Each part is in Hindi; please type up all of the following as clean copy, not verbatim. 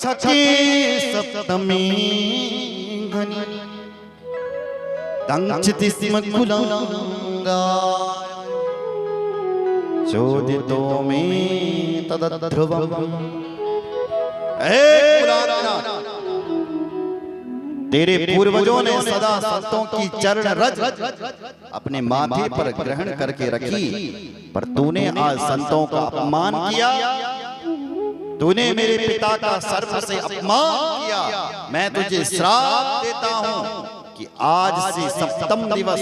छठी सप्तमी घनी दंक्षति स्म कुलांगा चोदितो मे तदध्रुवम्। तेरे पूर्वजों ने सदा संतों की चरण रज अपने माथे पर ग्रहण करके रखी, पर तूने आज संतों का अपमान किया। तूने मेरे पिता का सर्प से अपमान किया। मैं तुझे श्राप देता हूं कि आज से सप्तम दिवस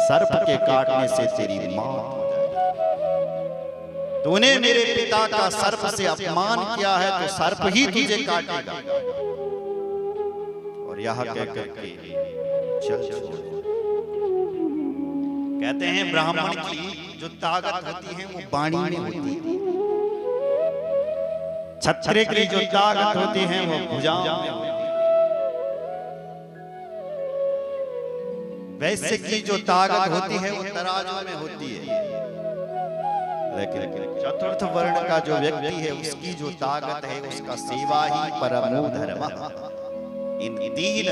सर्प के काटने से तेरी मौत हो जाए। तूने मेरे पिता का सर्प से अपमान किया है तो सर्प ही तुझे काटेगा। और यह कहकर के चल छोड़। कहते हैं ब्राह्मण की जो ताकत होती है वो वाणी में होती है, क्षत्रिय की जो ताकत होती है वो भुजाओं में होती है, वैश्य की जो ताकत होती है वो तराजू में होती है। लेकिन चतुर्थ वर्ण का जो व्यक्ति है उसकी जो ताकत है उसका सेवा ही परमो धर्मः। इन तीन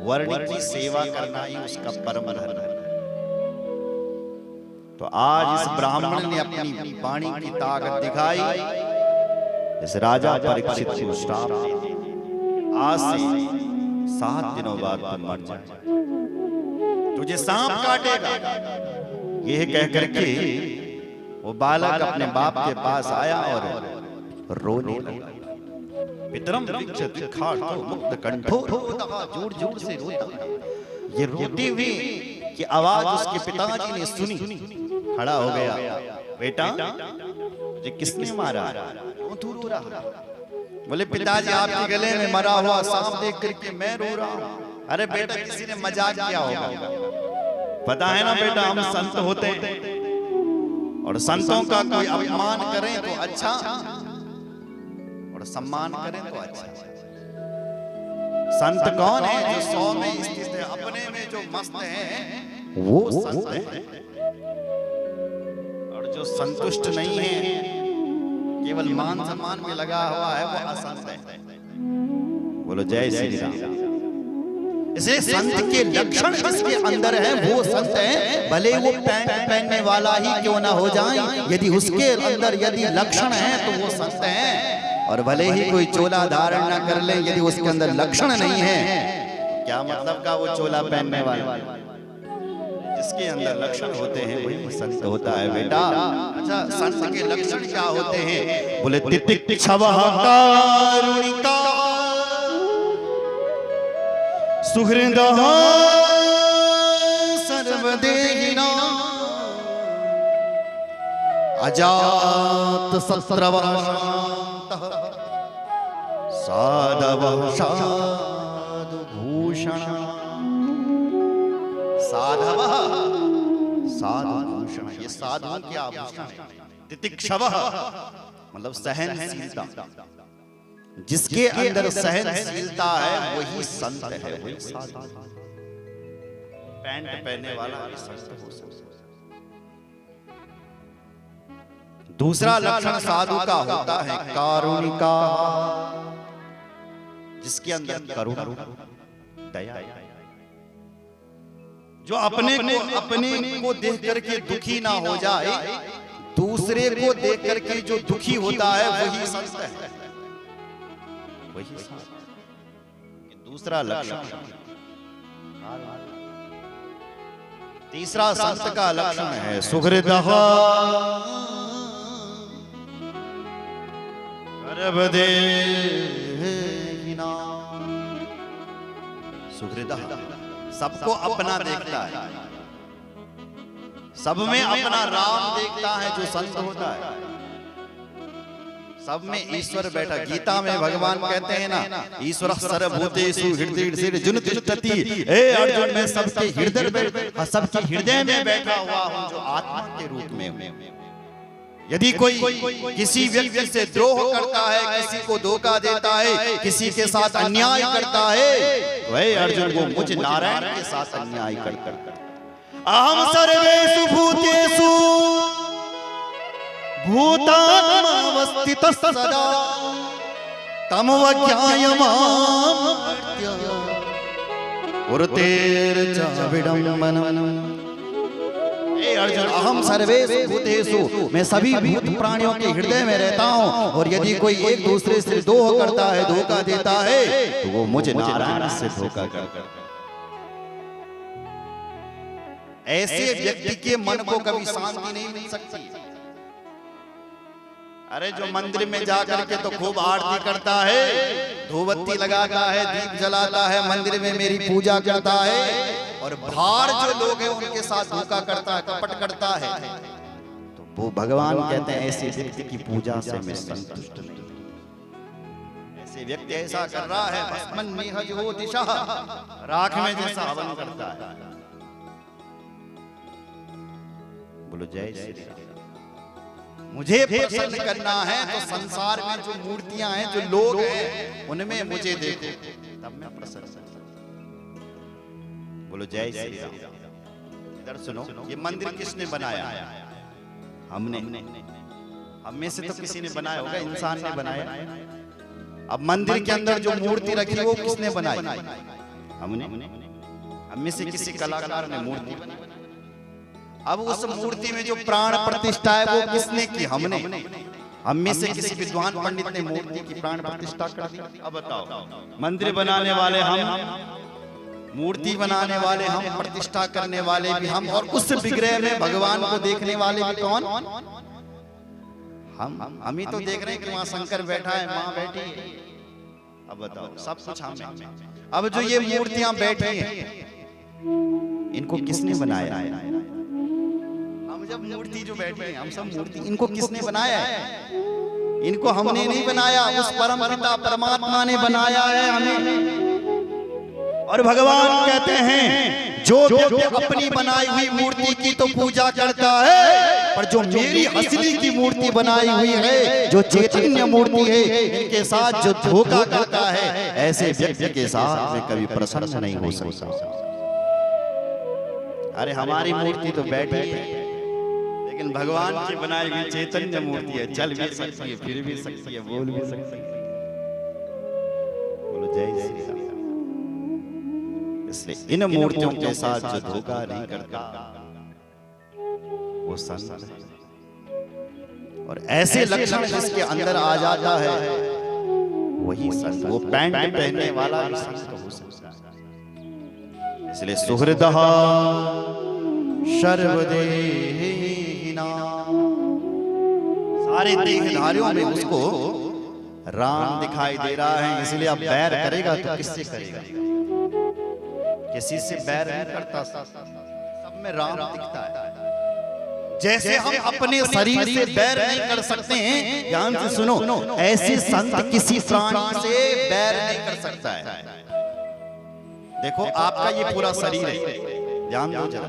वर्ण की सेवा करना ही उसका परम धर्म है। तो आज इस ब्राह्मण ने अपनी वाणी की ताकत दिखाई। इस राजा परीक्षित को श्राप दे दिया, आज से 7 दिनों बाद तुम मर जाए, तुझे सांप काटेगा। यह कहकर के वो बालक अपने बाप के पास आया और रोने लगा। पितरम वृक्ष विखातो मुक्त कंठो रोता, जोर जोर से रोता। ये रोती हुई की आवाज उसके पिताजी ने सुनी, खड़ा हो गया। बेटा ये किसने मारा? तू रो रहा? बोले पिताजी आपके गले में मरा हुआ सांप देख करके मैं रो रहा हूं। अरे बेटा किसी ने मजाक किया होगा। पता है ना बेटा हम संत होते हैं और संतों का कोई अपमान करें तो अच्छा और सम्मान करें तो अच्छा। संत कौन है? जो 100 में स्थित है, अपने में जो मस्त है वो संत है। और जो संतुष्ट नहीं है, केवल मान सम्मान में लगा हुआ है, वो असंत है। बोलो जय श्री राम। इसलिए संत के लक्षण जिसके अंदर है वो संत है, भले वो पैंट पहनने वाला ही क्यों ना हो जाए, यदि उसके अंदर यदि लक्षण है तो वो संत है। और भले ही कोई चोला धारण ना कर ले, यदि उसके अंदर लक्षण नहीं है, क्या मतलब का वो चोला पहनने वाला? जिसके अंदर लक्षण होते हैं वही संत होता है बेटा। अच्छा, संत के लक्षण क्या होते हैं? बोले तितिक्षवः कारुणिका सुहृदः सर्वदेहिनां अजात शत्रवः साधवः साधुभूषणः। साधवः साधुभूषण, ये साधुओं के आभूषण है। तितिक्षवः मतलब सहनशीलता, जिसके अंदर सहनशीलता है वही संत है, वही साधु। पैंट पहनने वाला संत हो सकता। दूसरा लक्षण साधु का होता है कारुणिका, जिसके अंदर करुणा दया, जो अपने को देख करके दुखी ना हो जाए, दूसरे को देख करके जो दुखी होता है वही संत है, वही संत। दूसरा लक्षण। तीसरा संत का लक्षण है सुहृदः सुहृदः सबको अपना देखता है, सब में अपना राम देखता है जो संत होता है। सब में ईश्वर बैठा। गीता में भगवान कहते हैं ना, ईश्वर सर्वभूतेषु हृदयेषु तिष्ठति। हे अर्जुन, मैं सबके हृदय में बैठा हुआ हूं जो आत्मा के रूप में हूं। यदि कोई किसी व्यक्ति से द्रोह करता है, किसी को धोखा देता है, किसी के साथ अन्याय करता है, तो हे अर्जुन वो मुझ नारायण के साथ अन्याय करता है। अहम सर्वेषु भूतेषु भूतात्मावस्थितः सदा तमवज्ञायमामर्त्य उरतेर्चाविडम्बनम्। हे अर्जुन, अहम सर्वेषु भूतेषु, मैं सभी भूत प्राणियों के हृदय में रहता हूँ, और यदि कोई एक दूसरे से द्रोह करता है, धोखा देता है, तो वो मुझे नारायण से धोखा करता है। ऐसे व्यक्ति के मन को कभी शांति नहीं मिल सकती। अरे जो मंदिर में जाकर के तो खूब आरती करता है, धूपबत्ती लगाता है, दीप जलाता है, मंदिर में मेरी पूजा करता है, और बाहर जो लोग हैं उनके साथ धोखा करता है, कपट करता है, तो वो भगवान कहते हैं ऐसे व्यक्ति की पूजा से मैं संतुष्ट नहीं। ऐसे व्यक्ति ऐसा कर रहा है, भस्मन मेह ज्योतिषः, राख में जैसा हवन करता है। बोलो जय श्री राम। मुझे प्रसन्न करना है तो संसार में जो मूर्तियां हैं, जो लोग हैं, उनमें मुझे देखो, तब मैं प्रसन्न। बोलो जय श्री राम। इधर सुनो, ये मंदिर किसने बनाया? हमने। हम में से तो किसी ने बनाया होगा, इंसान ने बनाया। अब मंदिर के अंदर जो मूर्ति रखी वो किसने बनाई? हमने। हम में से किसी कलाकार ने मूर्ति बनाई। अब उस मूर्ति में जो प्राण प्रतिष्ठा है वो किसने की? हमने। हम में से किसी विद्वान पंडित ने मूर्ति की प्राण प्रतिष्ठा कर दी। अब बताओ, मंदिर बनाने वाले हम, मूर्ति बनाने वाले हम, प्रतिष्ठा करने वाले भी हम, और उस विग्रह में भगवान को देखने वाले भी कौन? हम ही तो देख रहे हैं कि वहां शंकर बैठा है, मां बैठी है। अब बताओ, सब कुछ हमें। अब जो ये मूर्तियां बैठी हैं, इनको किसने बनाया? जब मूर्ति जो बैठी है, हम सब मूर्ति, इनको किसने बनाया है? इनको हमने नहीं बनाया, उस परम पिता परमात्मा ने बनाया है हमें। और भगवान कहते हैं जो व्यक्ति अपनी बनाई हुई मूर्ति की तो पूजा करता है, पर जो मेरी असली की मूर्ति बनाई हुई है, जो चैतन्य मूर्ति है, इनके साथ जो धोखा करता है, ऐसे व्यक्ति के साथ मैं कभी प्रसन्न नहीं हो सकता। अरे हमारी मूर्ति तो बैठी है, लेकिन भगवान की बनाई हुई चैतन्य मूर्ति है, चल भी सकती है, फिर भी सकती है, बोल भी सकती है। बोलो जय श्री राम। इसलिए इन मूर्तियों के साथ जो धोखा नहीं करता वो संत है। और ऐसे लक्षण जिसके अंदर आ जाता है वही संत। वो पैंट पहनने वाला भी संत हो सकता है। इसलिए सुहृदः सर्वदेहिना, सारे देहधारियों में उसको राम दिखाई दे रहा है। इसलिए अब बैर करेगा तो किससे करेगा? किसी से बैर नहीं करता, सब में राम दिखता है। जैसे हम अपने शरीर से बैर नहीं कर सकते हैं, ध्यान से सुनो, ऐसे संत किसी प्राणी से बैर नहीं कर सकता है। देखो आपका ये पूरा शरीर है, ध्यान दो जरा।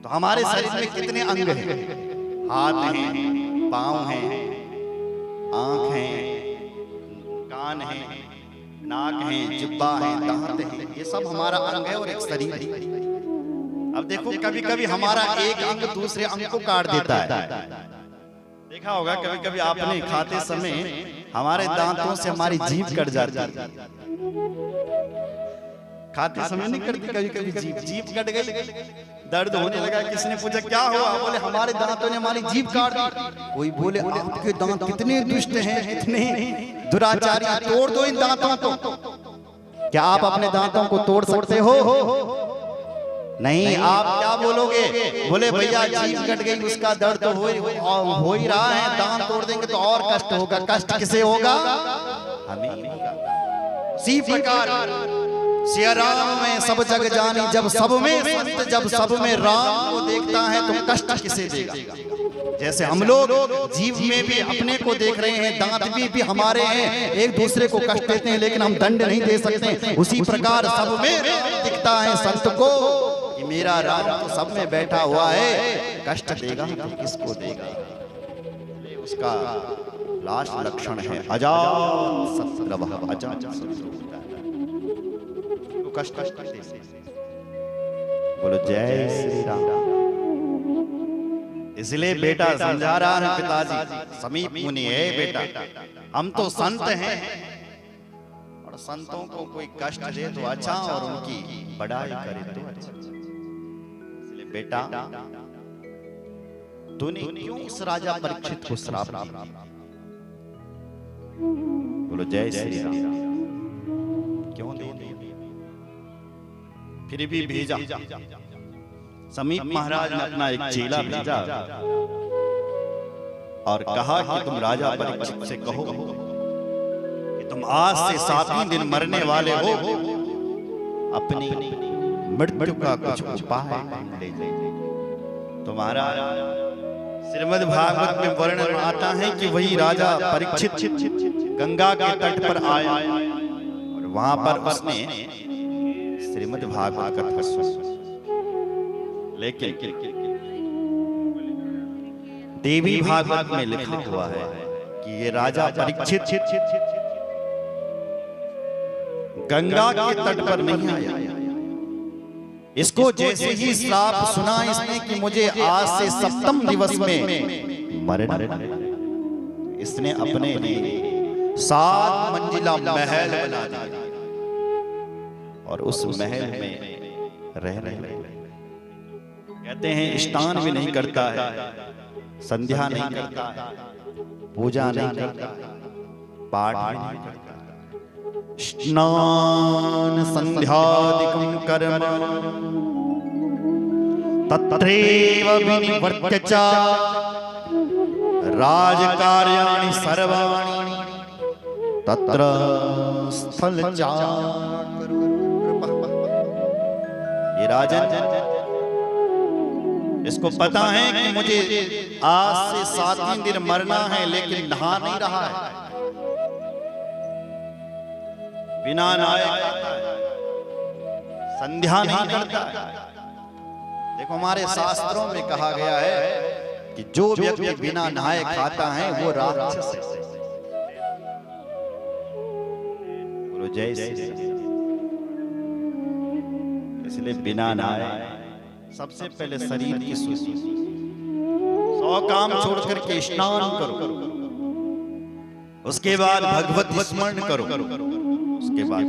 तो हमारे शरीर में कितने अंग हैं? हाथ हैं, पांव हैं, आंख हैं, कान हैं, नाक है, जिब्बा है, दांत है, ये सब हमारा अंग है और एक शरीर है। अब देखो कभी कभी हमारा एक अंग दूसरे अंग को काट देता है। देखा होगा कभी कभी आपने खाते समय हमारे दांतों से हमारी जीभ कट जाती है। खाते समय नहीं करती कभी कभी जीभ कट गई, दर्द होने लगा, किसने पूछा क्या हुआ? बोले हमारे दांतों ने हमारी जीभ काट दी। कोई बोले आपके दांत कितने दुष्ट हैं, कितने दुराचारी, तोड़ दो इन दांतों को। क्या आप अपने दांतों को तोड़ सकते हो? नहीं। आप क्या बोलोगे? बोले भैया जीभ कट गई, उसका दर्द तो हो ही रहा है, दांत तोड़ देंगे तो और कष्ट होगा। कष्ट किसे होगा? हमें होगा। इसी प्रकार सिया राम में सब जग जानी, जब सब में संत, जब सब में राम को देखता है तो कष्ट किसे देगा? जैसे हम लोग जीव में भी अपने को देख रहे हैं, दांत भी हमारे हैं, एक दूसरे को कष्ट देते हैं, लेकिन हम दंड नहीं दे सकते। उसी प्रकार सब में दिखता है संत को कि मेरा राम तो सब में बैठा हुआ है, कष्ट देगा तो किसको देगा? उसका लास्ट लक्षण है अजात शत्रवः, अजात शत्रु, कष्ट बोलो जय श्री राम। इसलिए बेटा समझा रहा है पिताजी, समीप मुनि है बेटा, हम तो संत हैं और संतों को कोई कष्ट दे तो अच्छा और उनकी बड़ाई करे तो अच्छा। इसलिए बेटा तूने क्यों उस राजा परीक्षित को श्राप दिया? बोलो जय श्री राम। क्यों दे दिया? फिर भी भेजा। समीप महाराज ने अपना एक चेला भेजा और कहा कि तुम राजा परीक्षित से कहो कि तुम आज से 7वें दिन मरने वाले हो, अपनी मृत्यु का कुछ उपाय ले ले। तो महाराज श्रीमद् भागवत में वर्णन आता है कि वही राजा परीक्षित गंगा के तट पर आया और वहां पर उसने श्रीमद् भागवत कथा सुनी। लेकिन देवी भागवत में लिखा हुआ है कि ये राजा परीक्षित गंगा के तट पर नहीं आया। इसको जैसे ही श्राप सुना इसने कि मुझे आज से 7वें दिवस में मरना, इसने अपने लिए 7 मंजिला महल बना दिया और उस महल में रहने लगा। कहते हैं स्नान भी नहीं करता है, संध्या नहीं करता है, पूजा नहीं करता, पाठ नहीं करता। स्नान संध्यादिकं कर्म तत्रैव विनिवर्त्य च राजकार्याणि सर्वाणि तत्र स्थलचारु। ये राजन इसको पता है कि मुझे आज से 7वें दिन मरना है, लेकिन नहा नहीं रहा है, बिना नहाए खाता है, संध्या नहीं करता है। देखो हमारे शास्त्रों में कहा गया है कि जो व्यक्ति बिना नहाए खाता है वो राक्षस है। बोलो जय श्री राम। इसलिए बिना नहाए सबसे पहले शरीर की शुद्धि, 100 काम छोड़ करके स्नान करो, उसके बाद भगवत स्मरण करो, उसके बाद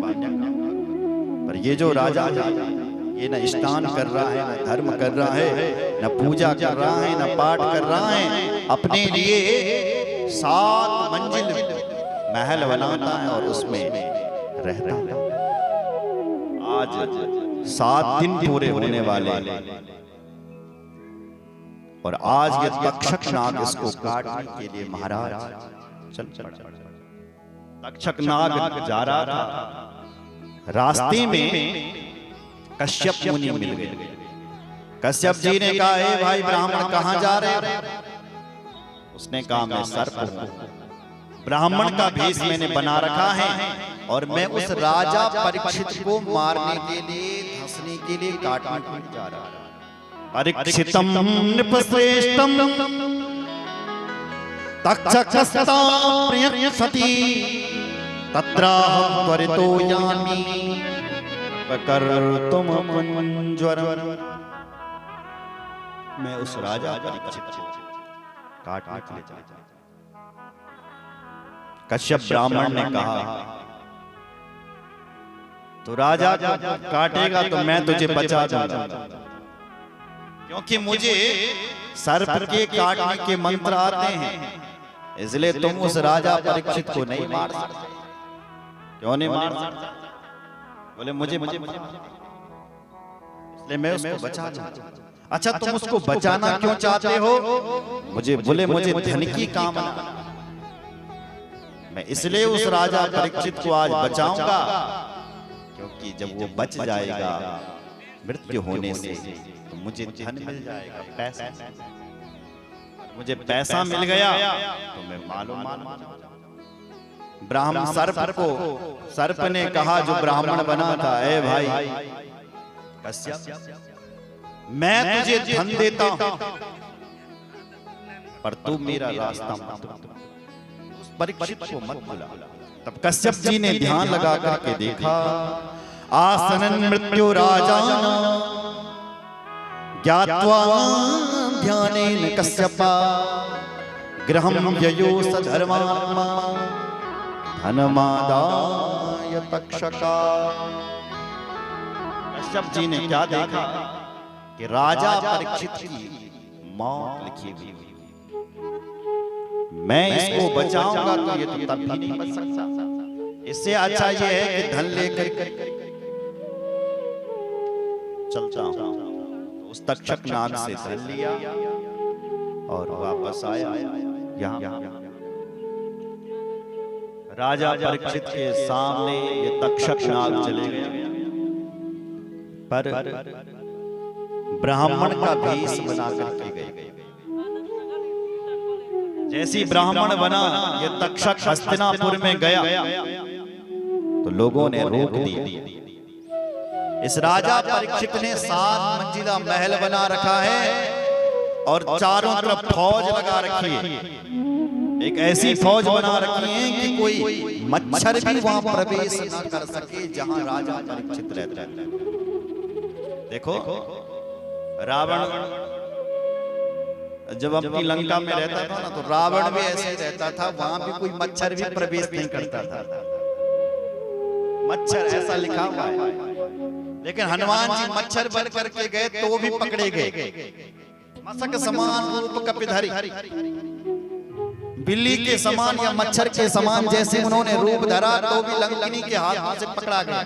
पर ये जो राजा है ये न स्नान कर रहा है, न धर्म कर रहा है, न पूजा कर रहा है, न पाठ कर रहा है, अपने लिए 7 मंजिल महल बनाता है और उसमें रहता है। आज 7 दिन पूरे होने वाले और आज ये तक्षक नाग इसको काटने के लिए महाराज चल पड़ा। तक्षक नाग जा रहा था, रास्ते में कश्यप मुनि मिल गए। कश्यप जी ने कहा, हे भाई ब्राह्मण कहां जा रहे हो? उसने कहा, मैं सर्प हूं, ब्राह्मण का भेष मैंने बना रखा है और मैं उस राजा परीक्षित को मारने के लिए, धंसने के लिए, काटने के लिए जा रहा हूं। परीक्षितम नृपश्रेष्ठम तक्षकस्ता प्रियसति तत्राहं त्वरितो यामि कर्तुम कुंजवरम। मैं उस राजा परीक्षित काटने के लिए जा रहा हूं। कश्यप ब्राह्मण ने कहा, तो राजा काटेगा तो मैं तुझे बचा दूंगा, क्योंकि मुझे सर्प के काटने के मंत्र आते हैं, इसलिए तुम उस राजा परीक्षित को नहीं मार सकते। क्यों नहीं मार सकते? बोले मुझे इसलिए मैं उसको बचा दूंगा। अच्छा तुम उसको बचाना क्यों चाहते हो? मुझे बोले मुझे धन की कामना, मैं इसलिए उस राजा परीक्षित को आज बचाऊंगा, क्योंकि जब वो बच जाएगा मृत्यु होने से तो मुझे धन मिल जाएगा, पैसा, मुझे पैसा मिल गया तो मैं मालूम। ब्राह्मण सर्प ने कहा, जो ब्राह्मण बना था, ए भाई कश्यप, मैं तुझे धन देता हूं पर तू मेरा रास्ता मत, उस परीक्षित को मत बुला। तब कश्यप जी ने ध्यान लगा करके देखा, आसनन मृत्यु राजान ज्ञात्वा ध्यानेन कश्यपा गृहं ययो स धर्मात्मा धनमादाय तक्षका। कश्यप जी ने क्या देखा कि राजा परीक्षित की मौत लिखी हुई, मैं इसको बचाऊंगा तो ये तो तब भी नहीं बच सकता, इससे अच्छा ये है कि धन लेकर चलता हूं। तो उस तक्षक नाग से धन लिया और वापस आया यहाँ। राजा परीक्षित के सामने ये तक्षक नाग चले गए, पर ब्राह्मण का भेष बना करके गए। जैसी ब्राह्मण बना ये तक्षक हस्तिनापुर में गया तो लोगों ने रोक दिया। इस राजा परीक्षित ने 7 मंजिला महल बना रखा है और चारों तरफ फौज लगा रखी है। एक ऐसी फौज बना रखी है कि कोई मच्छर भी वहां प्रवेश न कर सके जहां राजा परीक्षित रहता है। देखो, रावण जब अपनी लंका में रहता था ना, तो रावण भी ऐसे ही रहता था, वहां भी कोई मच्छर भी प्रवेश नहीं करता था। मच्छर ऐसा लिखा हुआ है, लेकिन हनुमान जी मच्छर बन करके गए तो भी पकड़े गए। मशक समान रूप कपिधरी, बिल्ली के समान या मच्छर के समान जैसे उन्होंने रूप धरा तो भी लंकिनी के हाथों से पकड़ा गया।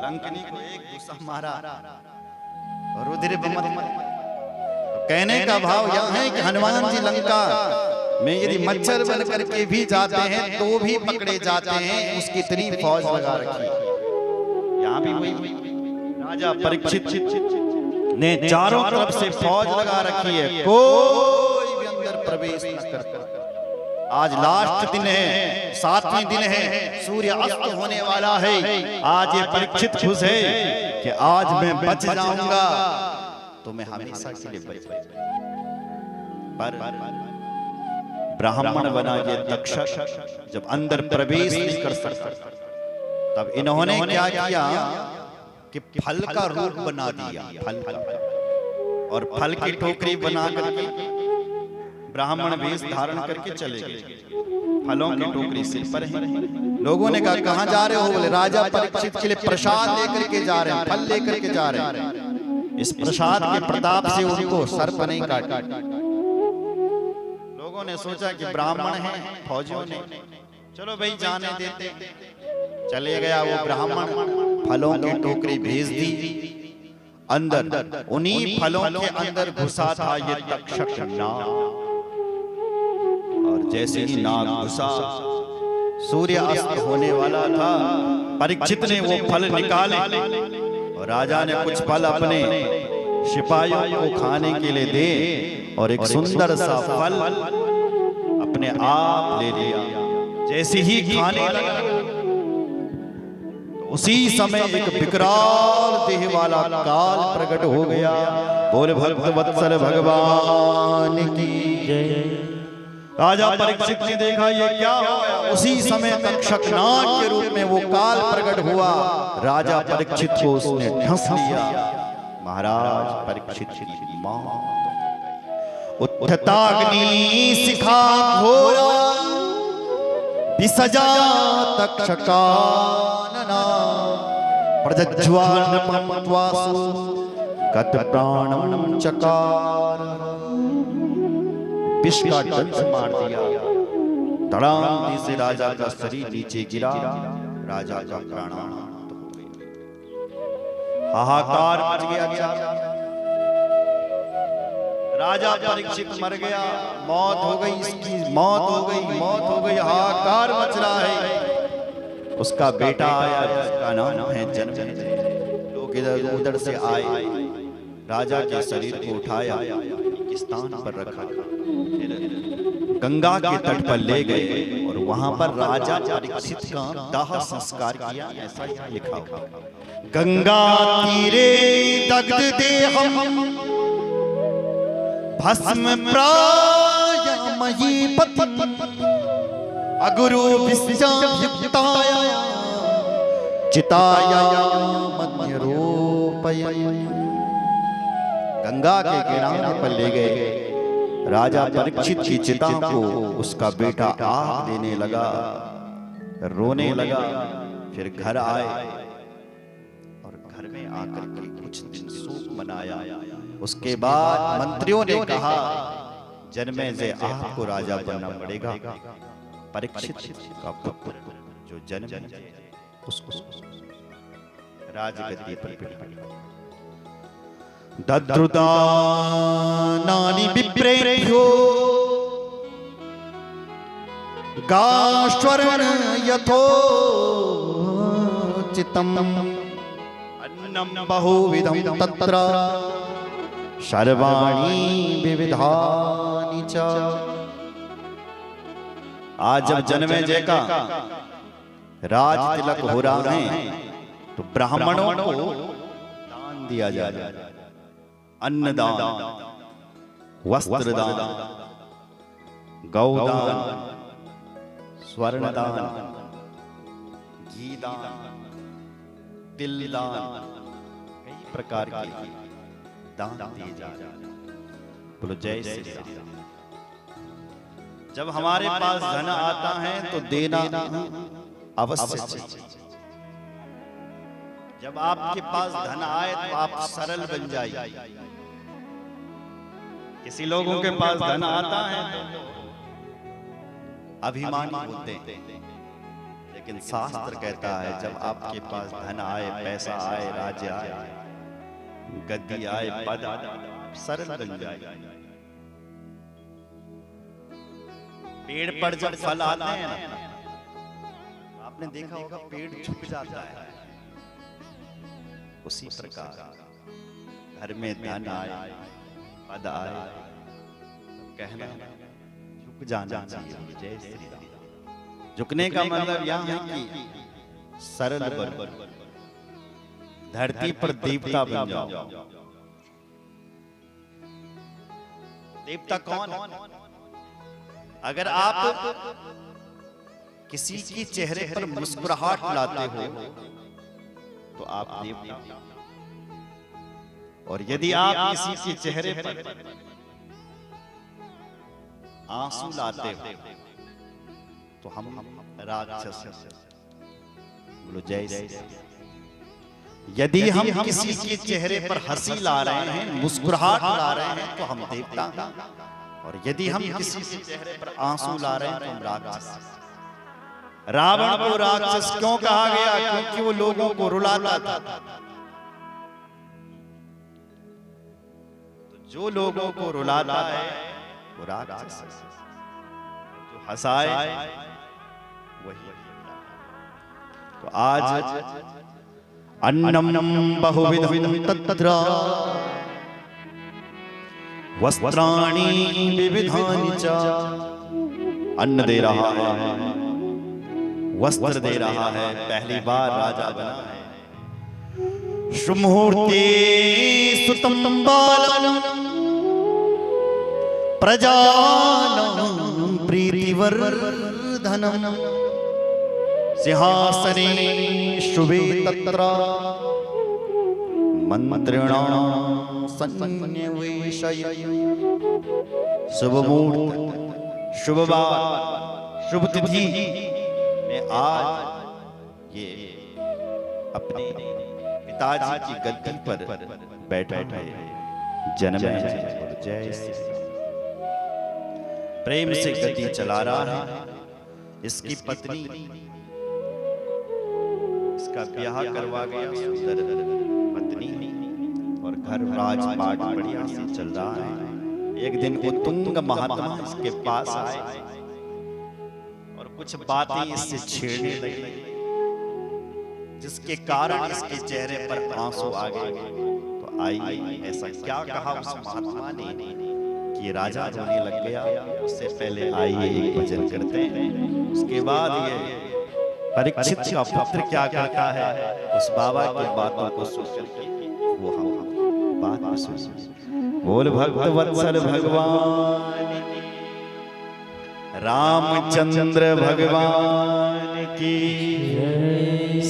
लंकिनी को एक गुस्सा मारा, रुधिर कहने का भाव यह है कि हनुमान जी लंका में यदि मच्छर बन करके भी जाते हैं तो भी पकड़े जाते हैं, उसकी इतनी फौज लगा रखी। यहाँ भी वही राजा परीक्षित ने चारों तरफ से फौज लगा रखी है, कोई भी अंदर प्रवेश न कर। आज लास्ट दिन है, 7वें दिन है, सूर्य अस्त होने वाला है। आज ये परीक्षित खुश है कि आज मैं बच जाऊंगा तो मैं हमेशा के लिए बच जाऊंगा। पर ब्राह्मण बना ये तक्षक जब अंदर प्रवेश नहीं कर सकता, तब इन्होंने क्या किया कि फल का रूप बना दिया, फल का, और फल की टोकरी बना करके ब्राह्मण वेश धारण करके चले गए। फलों की टोकरी सिर पर है। लोगों ने कहा कहां जा रहे हो? बोले राजा परीक्षित के लिए प्रसाद लेकर के जा रहे हैं, फल लेकर के जा रहे हैं। इस प्रसाद के प्रताप से उनको सर्प नहीं काटा। लोगों ने सोचा कि ब्राह्मण है, फौजियों ने चलो भाई जाने देते। चले गया वो ब्राह्मण, फलों की टोकरी भेज दी। अंदर उन्हीं फलों के अंदर घुसा था ये तक्षक नाग, और जैसे ही नाग घुसा, सूर्य अस्त होने वाला था। परीक्षित ने वो फल निकाले और राजा ने कुछ फल अपने सिपाहियों को खाने के लिए दे, और एक सुंदर सा फल अपने आप ले लिया। जैसे ही खाने लगा, उसी समय एक विकराल देह वाला काल प्रकट हो गया। बोले भक्त वत्सल भगवान की जय। राजा परीक्षित ने देखा ये क्या हो गया। उसी समय तक्षक नाग के रूप में वो काल प्रकट हुआ। राजा परीक्षित को उसने ढंस लिया। महाराज परीक्षित की मौत। उत्थताग्नि शिखा घोरा विसजा तक्षकानना प्रज्ज्वालनपं त्वासु कत प्राणं चकार। विष का दंश मार दिया। धड़ाम से राजा का शरीर नीचे गिरा। राजा का प्राणांत हो गया। हाहाकार मच गया। राजा परीक्षित मर गया, मौत हो गई, इसकी मौत हो गई, मौत हो गई, हाहाकार मच रहा है। उसका बेटा आया जिसका नाम है जनमेजय। लोग इधर उधर से आए, राजा के शरीर को उठाया, स्थान पर रखा, गंगा के तट पर ले गए और वहां पर राजा परीक्षित का दाह संस्कार किया। ऐसा यहाँ लिखा हुआ, गंगा तीरे दग्ध देहम भस्म प्रायामयी पति अगुरु विस्याभ्युक्ताया चिताया मध्यरोपय। गंगा के किनारे पर ले गए। राजा परीक्षित की चिता को उसका बेटा आग देने लगा, रोने लगा। फिर घर आए और घर में आकर के कुछ दिन शोक मनाया। उसके बाद मंत्रियों ने कहा जन्मे से आपको राजा बनना पड़ेगा। परीक्षित का पुत्र जो जन्म उसको राजगद्दी पर बिठाया। दद्रुदानानि विप्रेभ्यो गाश्वरण यथोचितम् अन्नम बहुविधं तत्र सर्वाणि विविधानि च। आज जब जन्मेजय का राज तिलक हो रहा है तो ब्राह्मणों को दान दिया जाए। अन्नदान, वस्त्रदान, गौदान, स्वर्णदान, घीदान, तिलदान, कई प्रकार के दान दिए जाते। बोलो जय श्री राम। जब हमारे पास धन आता है तो देना अवश्य चाहिए। जब आपके पास धन आए तो आप सरल बन जाइए। किसी लोगों के पास धन आता है तो अभिमानी होते हैं, लेकिन शास्त्र कहता है जब आपके पास धन आए, पैसा आए, राज्य आए, गद्दी आए, पद आए, सरल बन जाए। पेड़ पर जब फल आते हैं ना, आपने देखा होगा पेड़ झुक जाता है। उसी प्रकार घर में धन आए, पद आए, कहना झुक जाना चाहिए। जय श्री राम। झुकने का मतलब यह है कि सरल बनो, धरती पर देवता बन जाओ। देवता कौन है? अगर आप किसी के चेहरे पर मुस्कुराहट लाते हो तो आप देवता, और यदि आप किसी के चेहरे पर आंसू लाते हो तो हम राक्षस। बोलो जय श्री राम। यदि हम किसी के चेहरे पर हंसी ला रहे हैं, मुस्कुराहट ला रहे हैं तो हम देवता, और यदि हम किसी के चेहरे पर आंसू ला रहे हैं तो हम राक्षस। रावण को राक्षस क्यों कहा गया? क्योंकि वो लोगों को रुलाता था। तो जो लोगों को रुलाता है वो राक्षस, जो हंसाए वही। तो आज अन्नम बहुविधं तत्र वस्त्राणि विविधानि च। अन्न दे रहा है, वस्त्र दे रहा है, पहली बार राजा बना है। शुमुहूर्ते सुतं बालं प्रजानां प्रीतिवर्धनम् सिंहासने शुभे तत्र मंत्रिणां सन्निवेशय। शुभ मुहूर्त, शुभ बार, शुभ तिथि में आज ये अपने पिताजी की गद्दी पर बैठे है जन्मेजय। जय श्री राम। प्रेम से गद्दी चला रहा है। इसकी पत्नी, इसका ब्याह करवा गया सुंदर पत्नी, और घर राजपाट बढ़िया से चल रहा है। एक दिन उत्तुंग महात्मा इसके पास आए और कुछ बातें इससे छेड़ने लगे, जिसके कारण इसके चेहरे पर आंसू आ गए। तो आई ऐसा क्या कहा उस महात्मा ने कि राजा रोने लग गया। उससे पहले आइए एक भजन करते हैं, उसके बाद ये परीक्षित का पुत्र क्या करता है उस बाबा की बातों को सुनकर वो हम बात सुन। बोल भक्त वत्सल भगवान रामचंद्र भगवान की,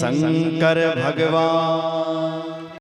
शंकर भगवान